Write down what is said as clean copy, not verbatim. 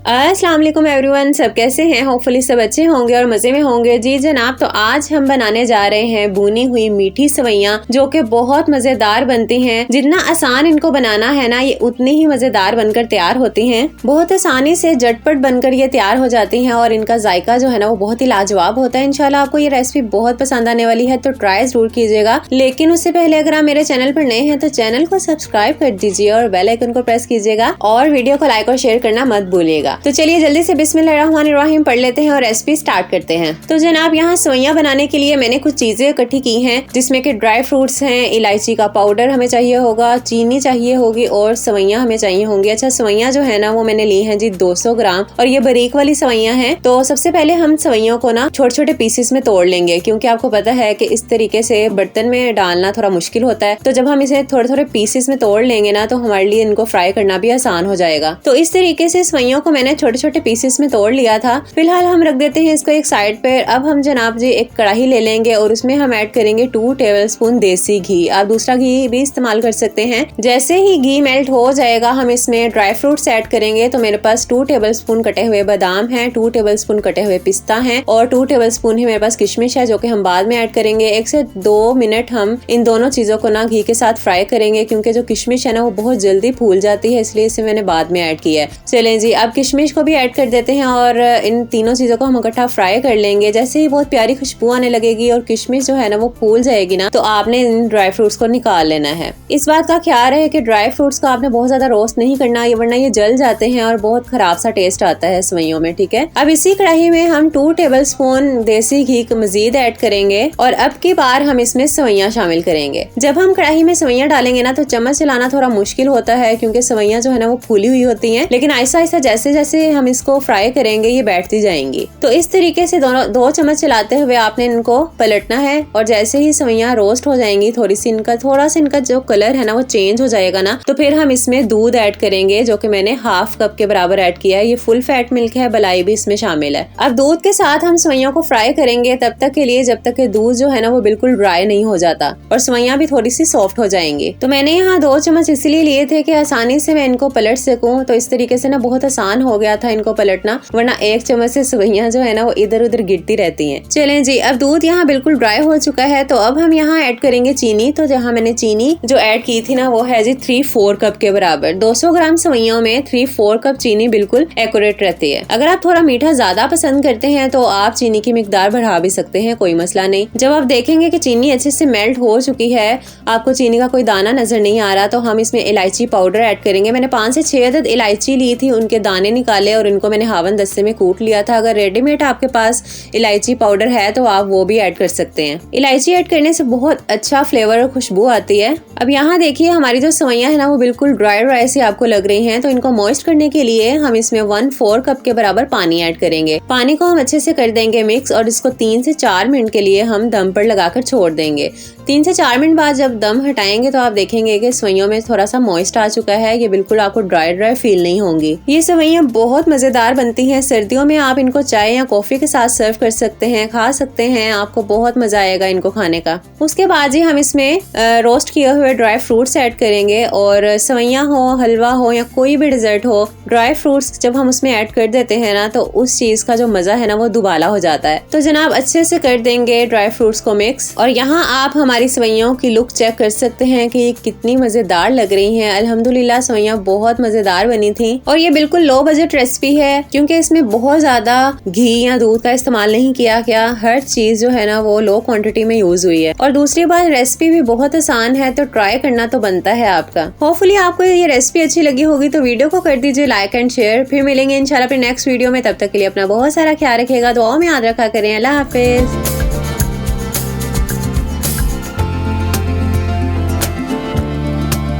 अस्सलाम वालेकुम एवरीवन, सब कैसे हैं? होपफुली सब अच्छे होंगे और मज़े में होंगे। जी जनाब, तो आज हम बनाने जा रहे हैं भुनी हुई मीठी सवैयाँ जो कि बहुत मज़ेदार बनती हैं। जितना आसान इनको बनाना है ना, ये उतनी ही मज़ेदार बनकर तैयार होती हैं। बहुत आसानी से झटपट बनकर ये तैयार हो जाती हैं और इनका जायका जो है ना वो बहुत ही लाजवाब होता है। इंशाल्लाह आपको ये रेसिपी बहुत पसंद आने वाली है, तो ट्राई जरूर कीजिएगा। लेकिन उससे पहले अगर आप मेरे चैनल पर नए हैं तो चैनल को सब्सक्राइब कर दीजिए और बेल आइकन को प्रेस कीजिएगा और वीडियो को लाइक और शेयर करना मत भूलिएगा। तो चलिए जल्दी से बिस्मिल्लाहिर्रहमानिर्रहीम पढ़ लेते हैं और रेसिपी स्टार्ट करते हैं। तो जनाब, यहाँ सवैयाँ बनाने के लिए मैंने कुछ चीजें इकट्ठी की हैं, जिसमें कि ड्राई फ्रूट्स हैं, इलायची का पाउडर हमें चाहिए होगा, चीनी चाहिए होगी और सवैयाँ हमें चाहिए होंगी। अच्छा, सवैयाँ जो है ना वो मैंने ली हैं जी 200 ग्राम और ये बारीक वाली सवैयाँ हैं। तो सबसे पहले हम सवैयों को ना छोटे छोटे पीसेस में तोड़ लेंगे, क्योंकि आपको पता है कि इस तरीके से बर्तन में डालना थोड़ा मुश्किल होता है। तो जब हम इसे थोड़े थोड़े पीसेस में तोड़ लेंगे ना, तो हमारे लिए इनको फ्राई करना भी आसान हो जाएगा। तो इस तरीके से सवैयों को मैंने छोटे छोटे पीसेस में तोड़ लिया था। फिलहाल हम रख देते हैं इसको एक साइड पे। अब हम जनाब जी एक कढ़ाई ले लेंगे और उसमें हम ऐड करेंगे 2 टेबलस्पून देसी घी। आप दूसरा घी भी इस्तेमाल कर सकते हैं। जैसे ही घी मेल्ट हो जाएगा, हम इसमें ड्राई फ्रूट्स ऐड करेंगे। तो मेरे पास 2 टेबलस्पून कटे हुए बादाम हैं, 2 टेबलस्पून कटे हुए पिस्ता हैं और 2 टेबलस्पून ही मेरे पास किशमिश है, जो कि हम बाद में ऐड करेंगे। 1 से 2 मिनट हम इन दोनों चीजों को ना घी के साथ फ्राई करेंगे, क्योंकि जो किशमिश है ना वो बहुत जल्दी फूल जाती है, इसलिए इसे मैंने बाद में ऐड किया है। चलें जी, अब किशमिश को भी ऐड कर देते हैं और इन तीनों चीजों को हम इकट्ठा फ्राई कर लेंगे। जैसे ही बहुत प्यारी खुशबू आने लगेगी और किशमिश जो है ना वो फूल जाएगी ना, तो आपने इन ड्राई फ्रूट्स को निकाल लेना है। इस बात का ख्याल है कि ड्राई फ्रूट्स को आपने बहुत ज्यादा रोस्ट नहीं करना, वरना ये जल जाते हैं और बहुत खराब सा टेस्ट आता है सवैयों में। ठीक है, अब इसी कढ़ाई में हम 2 टेबलस्पून देसी घी को मजीद ऐड करेंगे और अब की बार हम इसमें सवैयाँ शामिल करेंगे। जब हम कढ़ाई में सवैयाँ डालेंगे ना, तो चम्मच चलाना थोड़ा मुश्किल होता है, क्योंकि सवैयाँ जो है ना वो फूली हुई होती हैं, लेकिन ऐसा ऐसा जैसे जैसे हम इसको फ्राई करेंगे ये बैठती जाएंगी। तो इस तरीके से दोनों 2 चम्मच चलाते हुए आपने इनको पलटना है और जैसे ही सवैयाँ रोस्ट हो जाएंगी, थोड़ा सा इनका जो कलर है ना वो चेंज हो जाएगा ना, तो फिर हम इसमें दूध ऐड करेंगे, जो कि मैंने हाफ कप के बराबर ऐड किया है। ये फुल फैट मिल्क है, मलाई भी इसमें शामिल है। अब दूध के साथ हम सवैयों को फ्राई करेंगे तब तक के लिए जब तक कि दूध जो है ना वो बिल्कुल ड्राई नहीं हो जाता और सवैयाँ भी थोड़ी सी सॉफ्ट हो जाएंगी। तो मैंने यहाँ 2 चम्मच इसलिए लिए थे कि आसानी से मैं इनको पलट सकूं। तो इस तरीके से ना बहुत आसान हो गया था इनको पलटना, वरना 1 चम्मच से सवैयाँ जो है ना वो इधर उधर गिरती रहती हैं। चलें जी, अब दूध यहाँ बिल्कुल ड्राई हो चुका है, तो अब हम यहाँ ऐड करेंगे चीनी। तो जहाँ मैंने चीनी जो ऐड की थी ना वो है जी 3/4 कप के बराबर। 200 ग्राम सवैयों में 3/4 कप चीनी बिल्कुल एक्यूरेट रहती है। अगर आप थोड़ा मीठा ज्यादा पसंद करते हैं तो आप चीनी की मिकदार बढ़ा भी सकते हैं, कोई मसला नहीं। जब आप देखेंगे कि चीनी अच्छे से मेल्ट हो चुकी है, आपको चीनी का कोई दाना नजर नहीं आ रहा, तो हम इसमें इलायची पाउडर ऐड करेंगे। मैंने 5 से 6 अदद इलायची ली थी, उनके दाने निकाले और इनको मैंने हावन दस्ते में कूट लिया था। अगर रेडीमेड आपके पास इलायची पाउडर है तो आप वो भी ऐड कर सकते हैं। इलायची ऐड करने से बहुत अच्छा फ्लेवर और खुशबू आती है। अब यहाँ देखिए हमारी जो सवैयाँ है ना वो बिल्कुल ड्राई सी आपको लग रही हैं, तो इनको मॉइस्ट करने के लिए हम इसमें 1/4 कप के बराबर पानी ऐड करेंगे। पानी को हम अच्छे से कर देंगे मिक्स और इसको 3 से 4 मिनट के लिए हम दम पर लगाकर छोड़ देंगे। 3 से 4 मिनट बाद जब दम हटाएंगे तो आप देखेंगे कि सवैयों में थोड़ा सा मॉइस्ट आ चुका है। ये बिल्कुल आपको ड्राई फील नहीं होंगी। ये सवैयाँ बहुत मजेदार बनती हैं। सर्दियों में आप इनको चाय या कॉफी के साथ सर्व कर सकते हैं, खा सकते हैं, आपको बहुत मजा आएगा इनको खाने का। उसके बाद ही हम इसमें रोस्ट किए हुए ड्राई फ्रूट्स ऐड करेंगे और सवैयाँ हो, हलवा हो या कोई भी डिजर्ट हो, ड्राई फ्रूट्स जब हम उसमें ऐड कर देते हैं ना, तो उस चीज का जो मजा है ना वो दुबाला हो जाता है। तो जनाब अच्छे से कर देंगे ड्राई फ्रूट्स को मिक्स। और यहाँ आप हमारी सवैयों की लुक चेक कर सकते हैं कि कितनी मजेदार लग रही हैं। अल्हम्दुलिल्लाह सवैयाँ बहुत मजेदार बनी थी और ये बिल्कुल लो बजट रेसिपी है, क्योंकि इसमें बहुत ज्यादा घी या दूध का इस्तेमाल नहीं किया गया। हर चीज जो है ना वो लो क्वांटिटी में यूज हुई है। और दूसरी बात, रेसिपी भी बहुत आसान है, तो ट्राई करना तो बनता है आपका। होपफुली आपको ये रेसिपी अच्छी लगी होगी, तो वीडियो को कर दीजिए लाइक एंड शेयर। फिर मिलेंगे इंशाल्लाह अपने नेक्स्ट वीडियो में, तब तक के लिए अपना बहुत सारा ख्याल रखिएगा, दुआओं में याद रखा करें। अल्लाह हाफिज।